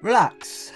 Relax,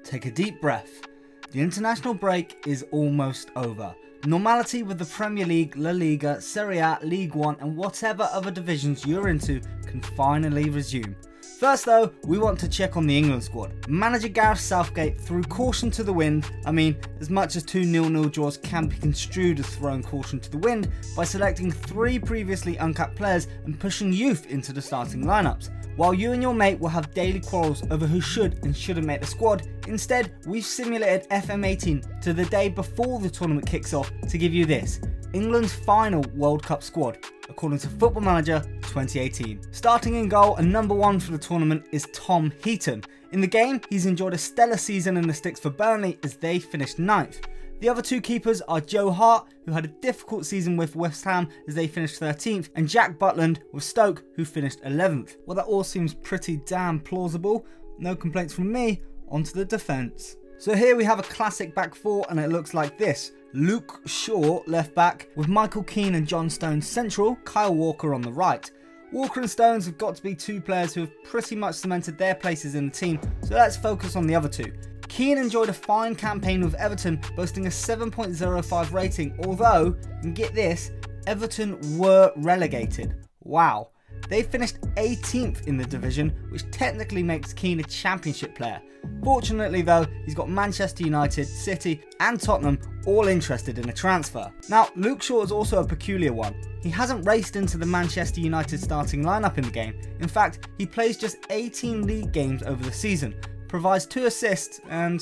take a deep breath. The international break is almost over. Normality with the Premier League, La Liga, Serie A, League One and whatever other divisions you're into can finally resume. First though, we want to check on the England squad. Manager Gareth Southgate threw caution to the wind. I mean, as much as 2 0-0 draws can be construed as throwing caution to the wind by selecting 3 previously uncapped players and pushing youth into the starting lineups. While you and your mate will have daily quarrels over who should and shouldn't make the squad, instead we've simulated FM18 to the day before the tournament kicks off to give you this, England's final World Cup squad, according to Football Manager 2018. Starting in goal and number 1 for the tournament is Tom Heaton. In the game, he's enjoyed a stellar season in the sticks for Burnley as they finished 9th. The other 2 keepers are Joe Hart, who had a difficult season with West Ham as they finished 13th, and Jack Butland with Stoke, who finished 11th. Well, that all seems pretty damn plausible. No complaints from me, onto the defence. So here we have a classic back 4 and it looks like this. Luke Shaw left back, with Michael Keane and John Stones central, Kyle Walker on the right. Walker and Stones have got to be 2 players who have pretty much cemented their places in the team, so let's focus on the other 2. Keane enjoyed a fine campaign with Everton, boasting a 7.05 rating, although, and get this, Everton were relegated. Wow. They finished 18th in the division, which technically makes Keane a championship player. Fortunately though, he's got Manchester United, City and Tottenham all interested in a transfer. Now, Luke Shaw is also a peculiar one. He hasn't raced into the Manchester United starting lineup in the game. In fact, he plays just 18 league games over the season, provides 2 assists and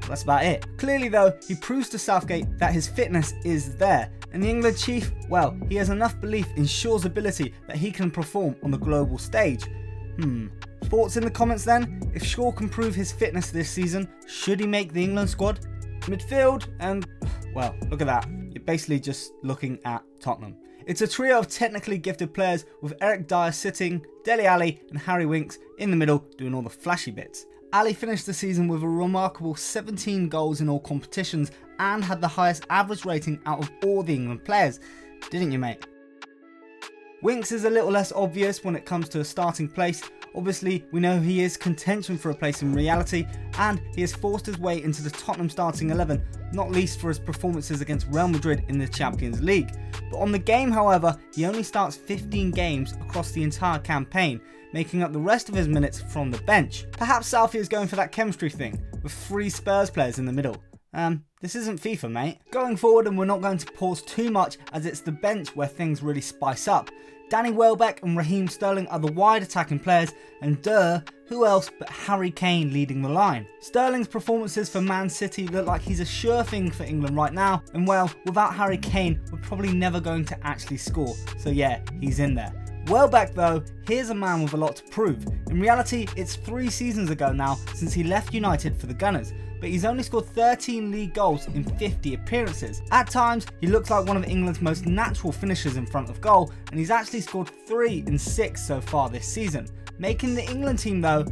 that's about it. Clearly though, he proves to Southgate that his fitness is there, and the England chief, well, he has enough belief in Shaw's ability that he can perform on the global stage. Thoughts in the comments then? If Shaw can prove his fitness this season, should he make the England squad? Midfield, and well, look at that. You're basically just looking at Tottenham. It's a trio of technically gifted players with Eric Dyer sitting, Dele Alli and Harry Winks in the middle doing all the flashy bits. Ali finished the season with a remarkable 17 goals in all competitions and had the highest average rating out of all the England players, didn't you mate? Winks is a little less obvious when it comes to a starting place. Obviously, we know he is contention for a place in reality, and he has forced his way into the Tottenham starting 11, not least for his performances against Real Madrid in the Champions League. But on the game, however, he only starts 15 games across the entire campaign, making up the rest of his minutes from the bench. Perhaps Southie is going for that chemistry thing, with 3 Spurs players in the middle. This isn't FIFA, mate. Going forward, and we're not going to pause too much as it's the bench where things really spice up. Danny Welbeck and Raheem Sterling are the wide attacking players, and who else but Harry Kane leading the line. Sterling's performances for Man City look like he's a sure thing for England right now, and well, without Harry Kane, we're probably never going to actually score, so yeah, he's in there. Welbeck though, here's a man with a lot to prove. In reality, it's 3 seasons ago now since he left United for the Gunners, but he's only scored 13 league goals in 50 appearances. At times, he looks like one of England's most natural finishers in front of goal, and he's actually scored 3 in 6 so far this season. Making the England team though,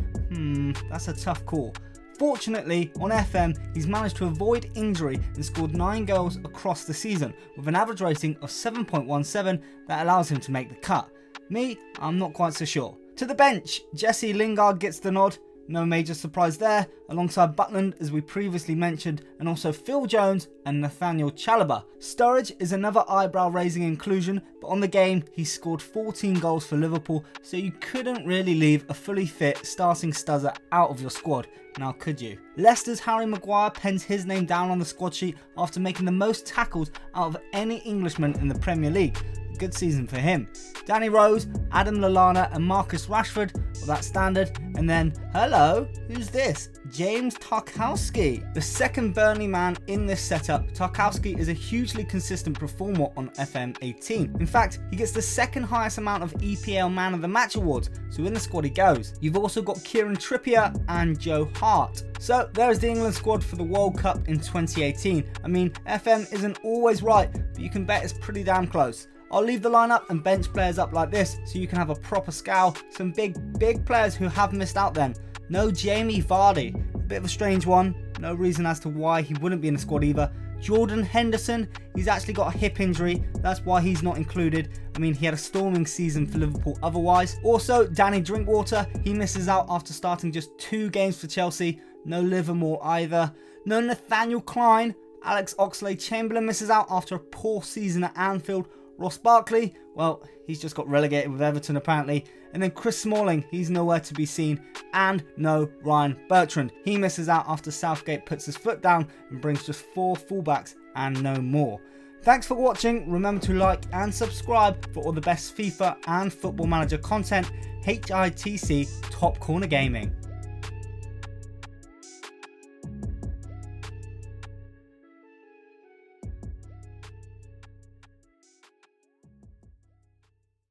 that's a tough call. Fortunately, on FM, he's managed to avoid injury and scored 9 goals across the season, with an average rating of 7.17 that allows him to make the cut. Me, I'm not quite so sure. To the bench, Jesse Lingard gets the nod. No major surprise there, alongside Butland as we previously mentioned, and also Phil Jones and Nathaniel Chalobah. Sturridge is another eyebrow raising inclusion, but on the game he scored 14 goals for Liverpool, so you couldn't really leave a fully fit starting Stuzzer out of your squad, now could you? Leicester's Harry Maguire pens his name down on the squad sheet after making the most tackles out of any Englishman in the Premier League. Good season for him. Danny Rose, Adam Lallana and Marcus Rashford, well that's standard. And then, hello, who's this? James Tarkowski. The second Burnley man in this setup, Tarkowski is a hugely consistent performer on FM18. In fact, he gets the second highest amount of EPL Man of the Match awards, so in the squad he goes. You've also got Kieran Trippier and Joe Hart. So there's the England squad for the World Cup in 2018. I mean, FM isn't always right, but you can bet it's pretty damn close. I'll leave the lineup and bench players up like this so you can have a proper scowl. Some big players who have missed out then. No Jamie Vardy, a bit of a strange one, no reason as to why he wouldn't be in the squad either. Jordan Henderson, he's actually got a hip injury, that's why he's not included. I mean, he had a storming season for Liverpool otherwise. Also, Danny Drinkwater, he misses out after starting just 2 games for Chelsea. No Livermore either. No Nathaniel Klein. Alex Oxlade-Chamberlain misses out after a poor season at Anfield. Ross Barkley, well, he's just got relegated with Everton apparently. And then Chris Smalling, he's nowhere to be seen. And no Ryan Bertrand. He misses out after Southgate puts his foot down and brings just 4 fullbacks and no more. Thanks for watching. Remember to like and subscribe for all the best FIFA and Football Manager content. HITC Top Corner Gaming.